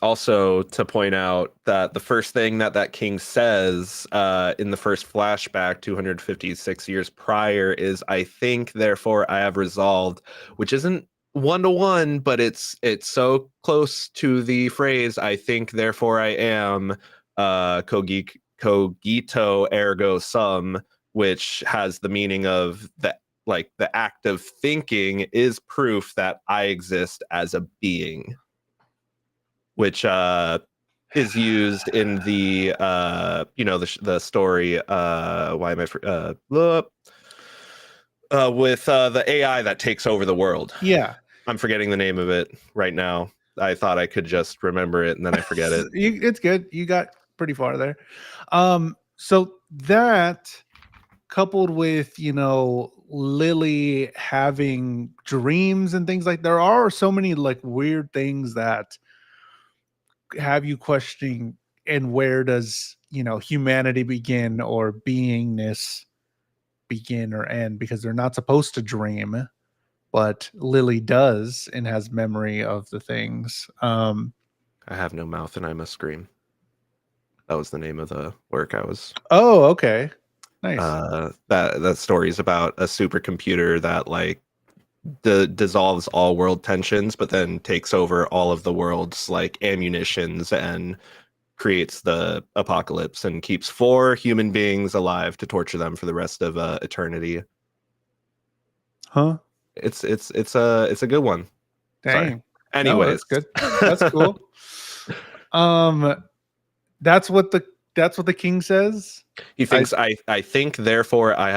Also, to point out that the first thing that king says in the first flashback 256 years prior is, I think, therefore I have resolved, which isn't one to one, but it's so close to the phrase I think therefore I am, cogito ergo sum, which has the meaning of the, like, the act of thinking is proof that I exist as a being, which is used in the the story, why am I with the AI that takes over the world. Yeah, I'm forgetting the name of it right now. I thought I could just remember it and then I forget it. it's good. You got pretty far there. So that coupled with Lily having dreams and things, like there are so many like weird things that have you questioning, and where does humanity begin or beingness begin or end, because they're not supposed to dream, but Lily does and has memory of the things. I have no mouth and I must scream. That was the name of the work I was. Oh, okay, nice. That story is about a supercomputer that, like, dissolves all world tensions, but then takes over all of the world's, like, ammunitions and creates the apocalypse and keeps 4 human beings alive to torture them for the rest of eternity. Huh? It's a good one. Sorry. Dang. No, Anyways, that's good. That's cool. Um, that's what the king says. he I thinks I think therefore I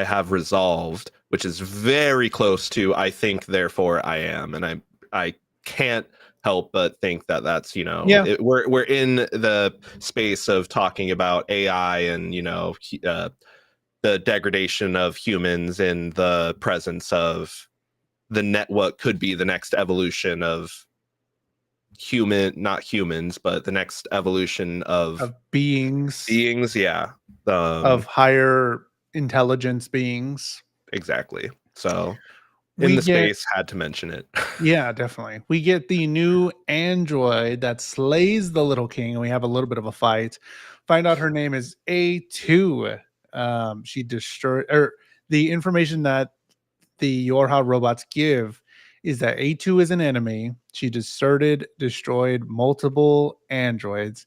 have resolved, which is very close to I think therefore I am, and I can't help but think that that's, Yeah, we're in the space of talking about AI and, the degradation of humans in the presence of the net, what could be the next evolution of not humans, but the next evolution of of beings, beings. Yeah. of higher intelligence beings. Exactly. So in We the get space, had to mention it. Yeah, definitely. We get the new android that slays the little king, and we have a little bit of a fight. Find out her name is A2. She destroyed, or the information that the Yorha robots give is that A2 is an enemy. She destroyed multiple androids,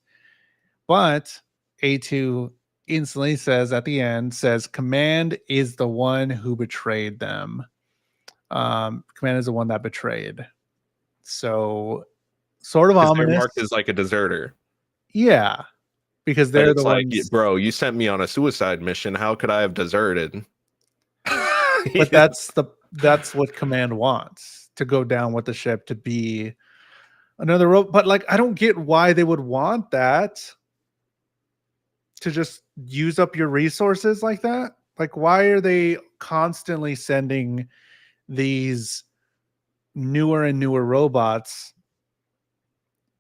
but A2 instantly says at the end, says Command is the one who betrayed them. Command is the one that betrayed. So sort of Because they're marked ominous. as like a deserter. Yeah, because But they're the it's like, ones. bro, you sent me on a suicide mission. How could I have deserted? But that's what Command wants, to go down with the ship, to be another rope. But like, I don't get why they would want that, to just use up your resources like that. Like, why are they constantly sending these newer and newer robots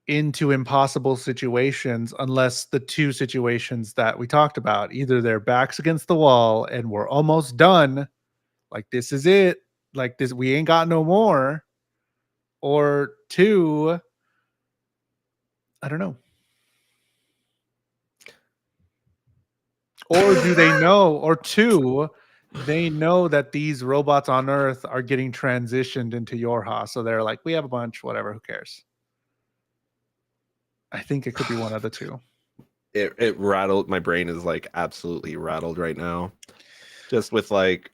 into impossible situations, unless the two situations that we talked about, either their backs against the wall and we're almost done, like this is it, like this, we ain't got no more, or two, I don't know. Or do they know, or two, they know that these robots on Earth are getting transitioned into Yorha, so they're like, we have a bunch, whatever, who cares? I think it could be one of the two. It rattled. My brain is like absolutely rattled right now. just with like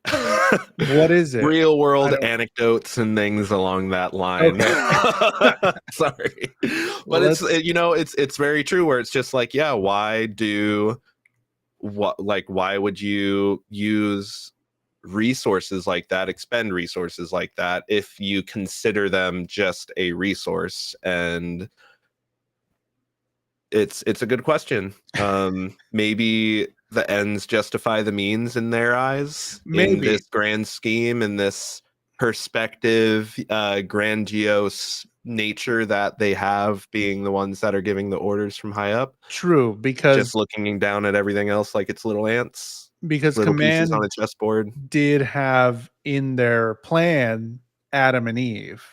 What is it? real I world don't. anecdotes and things along that line. Okay. Sorry, Well, but it's let's. it's very true. Where it's just like, yeah, why would you use resources like that, expend resources like that, if you consider them just a resource? And it's a good question. Maybe the ends justify the means in their eyes, in Maybe this grand scheme, in this perspective, grandiose nature that they have, being the ones that are giving the orders from high up, true just because looking down at everything else like it's little ants, because little pieces on command a chessboard. did have in their plan Adam and Eve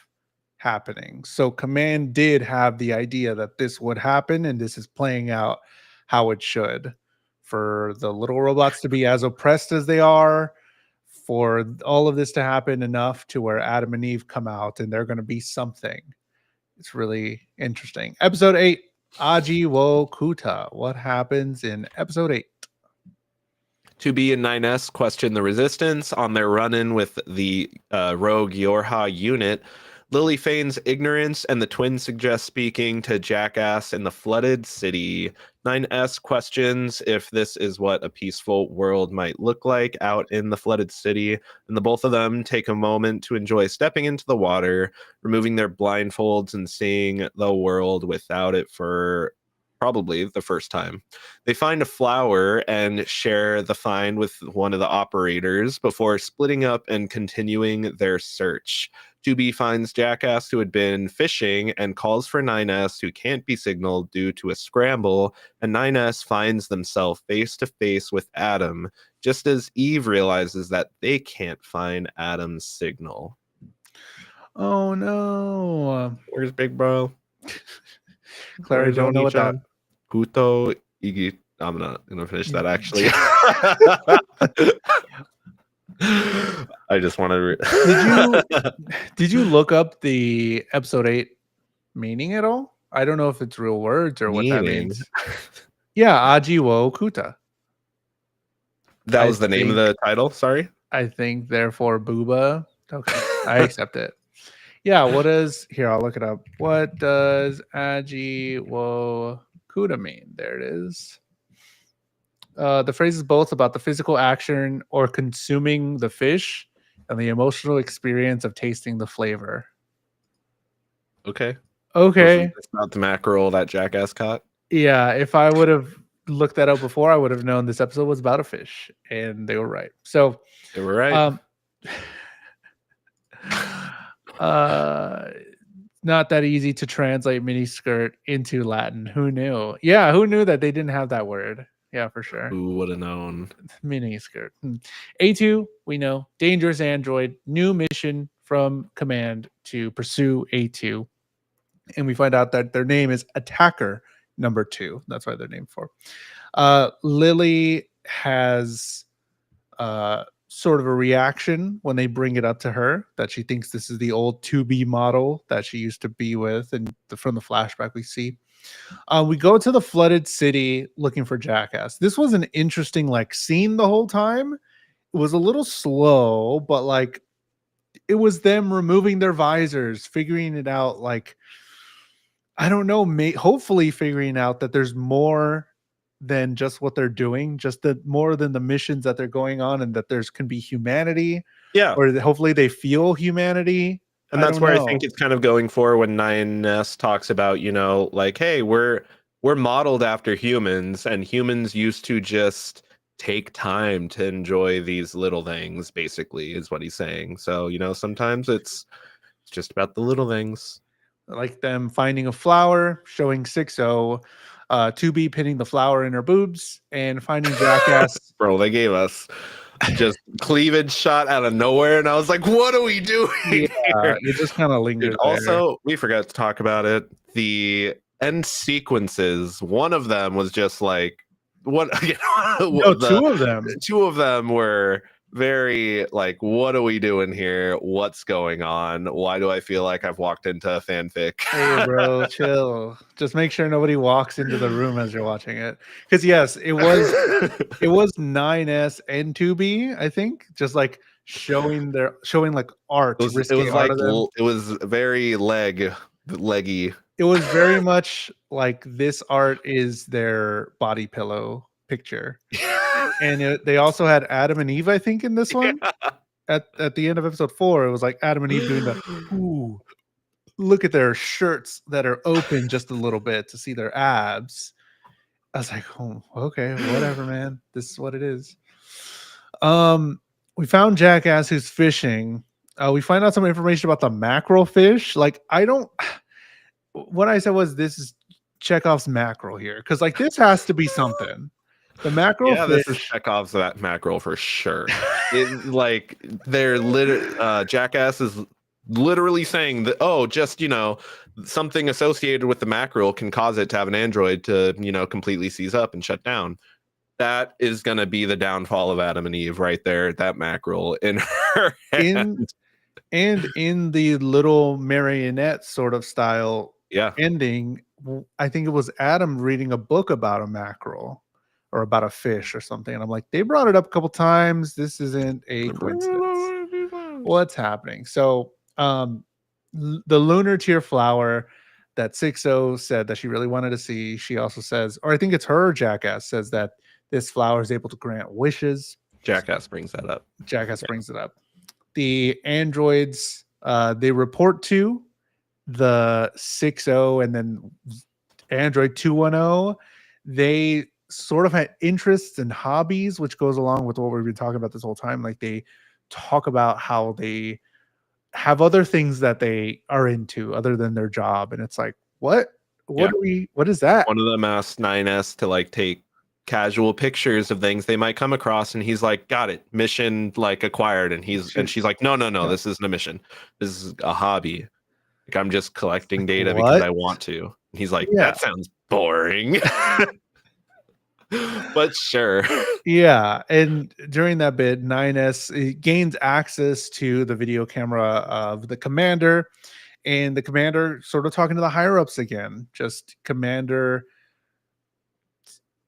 happening. So command did have the idea that this would happen and this is playing out how it should for the little robots to be as oppressed as they are, for all of this to happen enough to where Adam and Eve come out and they're going to be something. It's really interesting. Episode 8, Aji wo Kuta. What happens in episode 8? 2B and 9S question the resistance on their run-in with the rogue Yorha unit. Lily feigns ignorance, and the twins suggest speaking to Jackass in the flooded city. 9S questions if this is what a peaceful world might look like out in the flooded city, and the both of them take a moment to enjoy stepping into the water, removing their blindfolds, and seeing the world without it for probably the first time. They find a flower and share the find with one of the operators before splitting up and continuing their search. 2B finds Jackass, who had been fishing, and calls for 9S, who can't be signaled due to a scramble, and 9S finds themselves face to face with Adam, just as Eve realizes that they can't find Adam's signal. Oh no. Where's Big Bro? Clara, Where's don't know what that. Oni-chan? Kuto Igi. I'm not gonna finish that actually. I just want to. Did you look up the episode 8 meaning at all? I don't know if it's real words or what that Meaning? means. Yeah, Aji wo Kuta. That was the name of the title. Sorry. I think therefore booba. Okay, I accept it. Yeah, what does here? I'll look it up. What does Aji wo Kuta mean? There it is. The phrase is both about the physical action or consuming the fish and the emotional experience of tasting the flavor. Okay. Okay. It's not the mackerel that Jackass caught. Yeah, if I would have looked that up before, I would have known this episode was about a fish, and they were right. So they were right. Not that easy to translate miniskirt into Latin. Who knew? Yeah, who knew that they didn't have that word? Yeah, for sure. Who would have known? Miniskirt. A2, we know. Dangerous android. New mission from command to pursue A2. And we find out that their name is Attacker number 2. That's why they're named for. Lily has sort of a reaction when they bring it up to her that she thinks this is the old 2B model that she used to be with, and from the flashback we see. We go to the flooded city looking for Jackass. This was an interesting scene the whole time. It was a little slow, but it was them removing their visors, figuring it out. I don't know, hopefully figuring out that there's more than just what they're doing, just more than the missions that they're going on, and that there's can be humanity. Yeah. Or hopefully they feel humanity. And that's where I think it's kind of going for when 9S talks about, hey, we're modeled after humans, and humans used to just take time to enjoy these little things, basically, is what he's saying. So, sometimes it's just about the little things. Like them finding a flower, showing 6-0, 2B pinning the flower in her boobs, and finding Jackass. Bro, they gave us just cleavage shot out of nowhere, and I was like, what are we doing here? It just kind of lingered. Dude, also, we forgot to talk about it. The end sequences, one of them was just like, what? No, two of them. Two of them were very like, what are we doing here? What's going on? Why do I feel like I've walked into a fanfic? Hey, bro, chill. Just make sure nobody walks into the room as you're watching it. Because yes, it was 9S and 2B, I think, just like showing like art, It risque was art like of them. it was very leggy. It was very much like this art is their body pillow picture. And they also had Adam and Eve, I think, in this one. Yeah. At the end of episode 4, it was like Adam and Eve doing the ooh, look at their shirts that are open just a little bit to see their abs. I was like, oh, okay, whatever, man. This is what it is. We found Jackass who's fishing. We find out some information about the mackerel fish. Like, I don't. What I said was this is Chekhov's mackerel here because like this has to be something. The mackerel Yeah, this is fish. Chekhov's that mackerel for sure. Like Jackass is literally saying that, oh, just something associated with the mackerel can cause it to have an android to completely seize up and shut down. That is going to be the downfall of Adam and Eve right there. That mackerel in her in hand. and in the little marionette sort of style Yeah, ending, I think it was Adam reading a book about a mackerel or about a fish or something. And I'm like, they brought it up a couple times. This isn't a coincidence. What's happening? So, the lunar tier flower that 60 said that she really wanted to see, she also says, or I think it's her, Jackass says that this flower is able to grant wishes. Jackass brings that up. Jackass brings it up. The androids, they report to the 60 and then Android 210. They sort of had interests and hobbies, which goes along with what we've been talking about this whole time. Like they talk about how they have other things that they are into other than their job. And it's like, Yeah. what is that? One of them asked 9S to like take casual pictures of things they might come across, and he's like, got it, mission like acquired. And she's like, no, Yeah. this isn't a mission, this is a hobby. Like, I'm just collecting Like, data because what? I want to. And he's like, Yeah. that sounds boring. But sure. Yeah, and during that bit, 9S gains access to the video camera of the commander, and the commander sort of talking to the higher ups again. Just commander,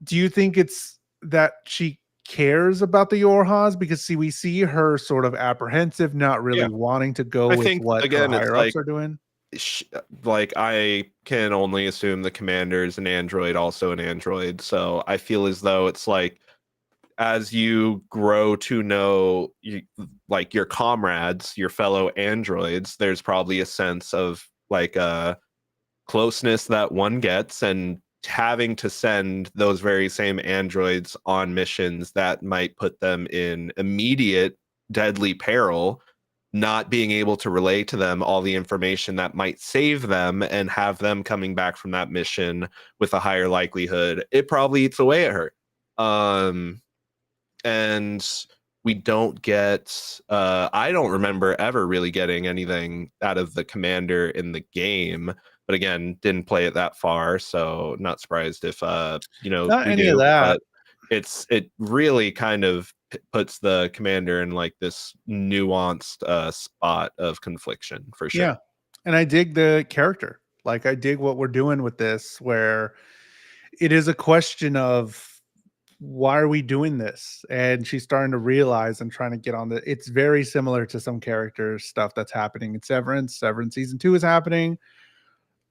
do you think it's that she cares about the Yorhas? Because see, we see her sort of apprehensive, not really Yeah, wanting to go I with think what her again it's higher ups like are doing. like I can only assume the commander is an android, also an android, so I feel as though it's like as you grow to know like your comrades, your fellow androids, there's probably a sense of like closeness that one gets, and having to send those very same androids on missions that might put them in immediate deadly peril, not being able to relay to them all the information that might save them and have them coming back from that mission with a higher likelihood, it probably eats away at her. And we don't get I don't remember ever really getting anything out of the commander in the game, but again, didn't play it that far, so not surprised if Not we any of do. that. But it really kind of puts the commander in like this nuanced spot of confliction for sure. Yeah, and I dig the character. Like I dig what we're doing with this, where it is a question of why are we doing this? And she's starting to realize and trying to get on the. It's very similar to some character stuff that's happening in Severance. Severance season 2 is happening.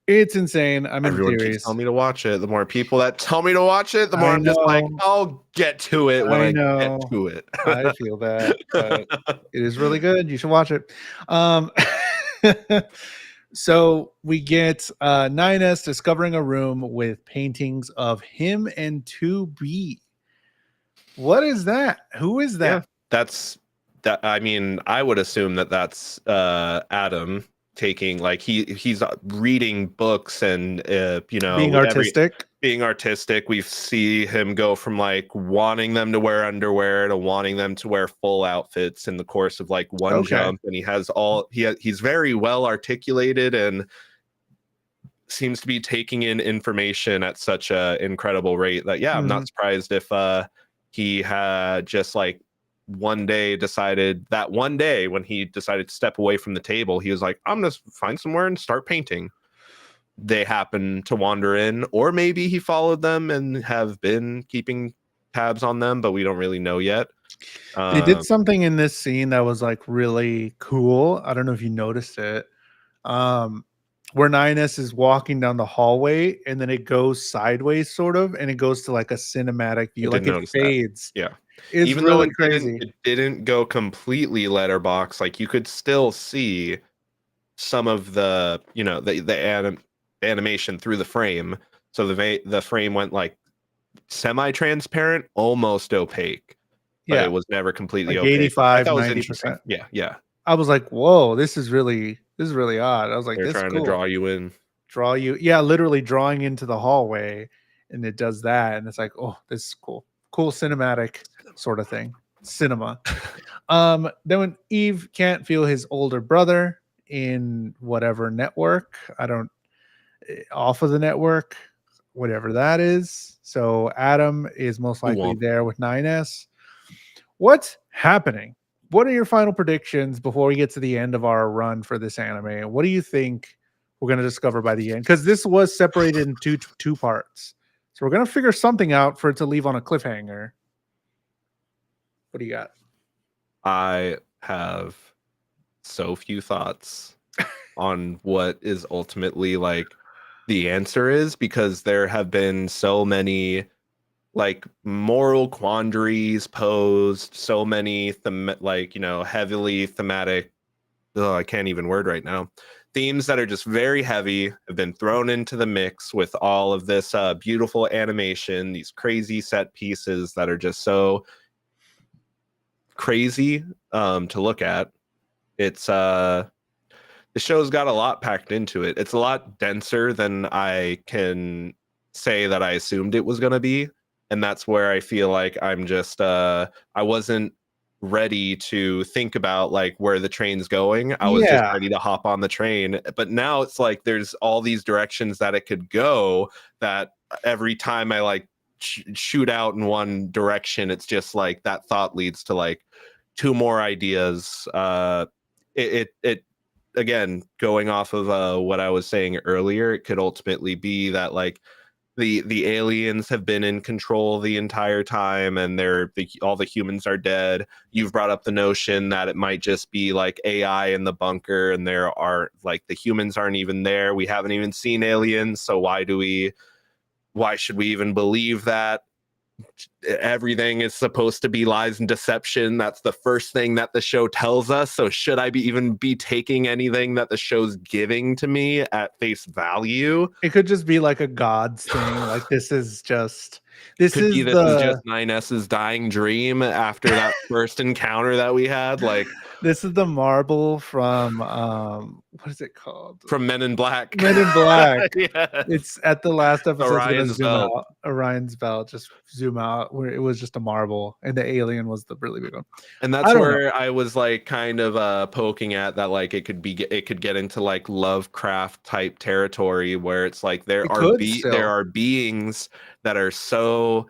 It's insane. I'm in Everyone keeps theories. telling me to watch it. The more people that tell me to watch it, the more I I'm just like, know. I'll get to it when I I get know. to it. I feel that, but it is really good. You should watch it. Um, so we get 9S discovering a room with paintings of him and 2B. What is that? Who is Yeah, that? that's that. I mean, I would assume that that's Adam taking like he's reading books and Being every artistic. being artistic. We see him go from like wanting them to wear underwear to wanting them to wear full outfits in the course of like one Okay. jump, and he has all he's very well articulated and seems to be taking in information at such a incredible rate that yeah, I'm Mhm. not surprised if he had just like one day decided that one day when he decided to step away from the table, he was like, I'm gonna find somewhere and start painting. They happen to wander in, or maybe he followed them and have been keeping tabs on them, but we don't really know yet. They did Um, something in this scene that was like really cool. I don't know if you noticed it. Um, where 9S is walking down the hallway and then it goes sideways, sort of, and it goes to like a cinematic I view, did like it notice that. fades. Yeah. It's Even though really crazy. it didn't go completely letterbox, like you could still see some of the, you know, animation through the frame. So the frame went like semi-transparent, almost opaque, but it Yeah, was never completely like opaque, which I 85, thought was 90%. interesting. Yeah, yeah. I was like, whoa, this is really odd. I was like, They're this is trying to cool. draw you in. Draw you, yeah, literally drawing into the hallway, and it does that, and it's like, oh, this is cool. Cool cinematic sort of thing. Cinema. Then when Eve can't feel his older brother in whatever network, I don't off of the network, whatever that is. So Adam is most Who likely won't? there with 9S. What's happening? What are your final predictions before we get to the end of our run for this anime? What do you think we're going to discover by the end? Because this was separated into two parts. So we're going to figure something out for it to leave on a cliffhanger. What do you got? I have so few thoughts on what is ultimately like the answer is, because there have been so many like moral quandaries posed, so many like, you know, heavily thematic, I can't even word right now, themes that are just very heavy have been thrown into the mix with all of this beautiful animation, these crazy set pieces that are just so crazy to look at. It's the show's got a lot packed into it. It's a lot denser than I can say that I assumed it was going to be. And that's where I feel like I'm just I wasn't ready to think about like where the train's going. I was just Yeah, ready to hop on the train. But now it's like there's all these directions that it could go, that every time I like shoot out in one direction, it's just like that thought leads to like two more ideas. It again, going off of what I was saying earlier, it could ultimately be that like the aliens have been in control the entire time, and all the humans are dead. You've brought up the notion that it might just be like AI in the bunker, and there are like the humans aren't even there. We haven't even seen aliens, so why should we even believe that? Everything is supposed to be lies and deception. That's the first thing that the show tells us. So should I be even be taking anything that the show's giving to me at face value? it could just be like a gods thing. Like this Could be is this is just the 9S's dying dream after that first encounter that we had, like this is the marble from what is it called? from Men in Black. Men in Black. Yes. It's at the last episode. It's gonna Orion's zoom belt. out. Orion's belt, just zoom out where it was just a marble, and the alien was the really big one. And I that's don't know. where I was like kind of poking at that, like it could get into like Lovecraft type territory, where it's like It could there still. are beings that are so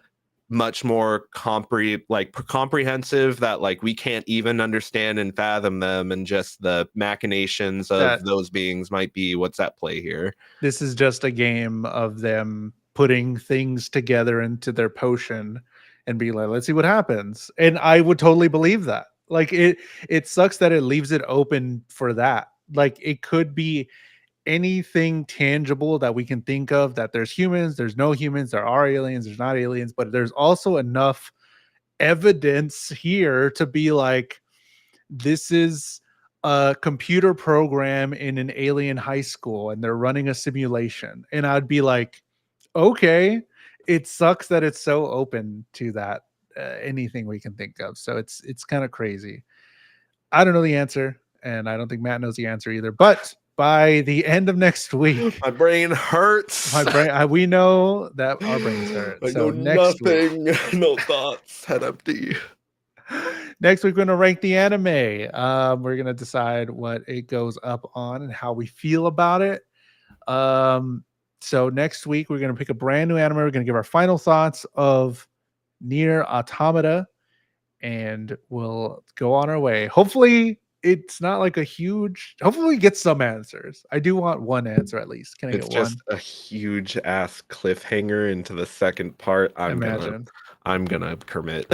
much more comprehensive that like we can't even understand and fathom them, and just the machinations of That those beings might be what's at play here. this is just a game of them putting things together into their potion and be like, let's see what happens. And I would totally believe that. Like it sucks that it leaves it open for that. Like it could be anything tangible that we can think of, that there's humans, there's no humans, there are aliens, there's not aliens, but there's also enough evidence here to be like, this is a computer program in an alien high school and they're running a simulation. And I'd be like, okay, it sucks that it's so open to that, anything we can think of. So it's kind of crazy. I don't know the answer, and I don't think Matt knows the answer either. But by the end of next week, My brain hurts. my brain, we know that our brains hurt. I know So next week, nothing. No thoughts. Head empty. next week we're gonna rank the anime. We're gonna decide what it goes up on and how we feel about it. So next week we're gonna pick a brand new anime. We're gonna give our final thoughts of Nier Automata. and we'll go on our way. Hopefully, it's not like a huge. Hopefully, we get some answers. I do want one answer at least. Can I It's get one? just a huge ass cliffhanger into the second part. Imagine. I'm gonna commit.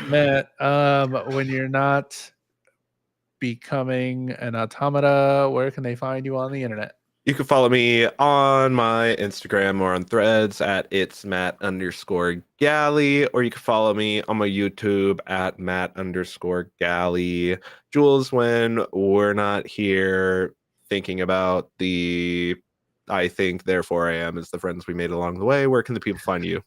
Matt, when you're not becoming an automata, where can they find you on the internet? You can follow me on my Instagram or on threads at it's Matt_Galley, or you can follow me on my YouTube at Matt_Galley. Jules, when we're not here thinking about the I think, therefore I am is the friends we made along the way, where can the people find you?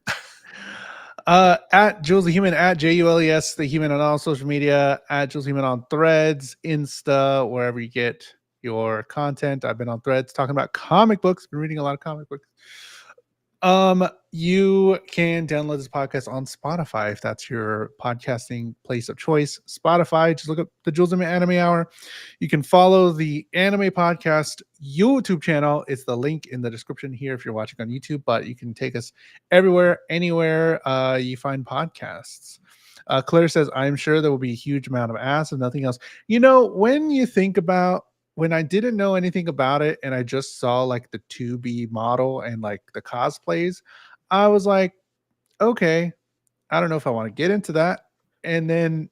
At JulesTheHuman, at JULES the human on all social media, at JulesTheHuman on threads, Insta, wherever you get your content. I've been on threads talking about comic books, been reading a lot of comic books. You can download this podcast on Spotify if that's your podcasting place of choice. Spotify, just look up the Jules Anime Hour. You can follow the Anime Podcast YouTube channel. It's the link in the description here if you're watching on YouTube, but you can take us everywhere, anywhere you find podcasts. Claire says, I'm sure there will be a huge amount of ass and nothing else. You know, when you think about when I didn't know anything about it and I just saw like the 2B model and like the cosplays, I was like, okay, I don't know if I want to get into that. And then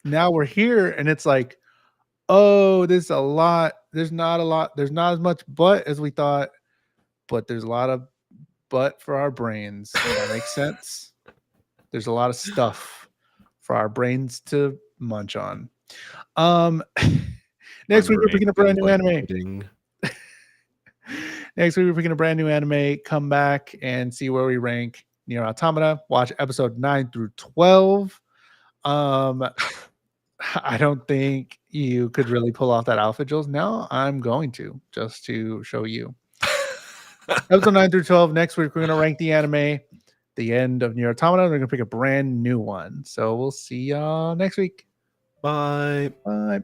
now we're here and it's like, oh, there's a lot. There's not a lot. There's not as much butt as we thought, but there's a lot of butt for our brains. That makes sense. There's a lot of stuff for our brains to munch on. Next week we're picking a brand new anime. Next week we're picking a brand new anime. Come back and see where we rank Nier Automata. Watch episode 9 through 12. I don't think you could really pull off that outfit, Jules. No, I'm going to just to show you. Episode 9 through 12. Next week we're going to rank the anime. The end of Nier Automata. We're going to pick a brand new one. So we'll see y'all next week. Bye. Bye.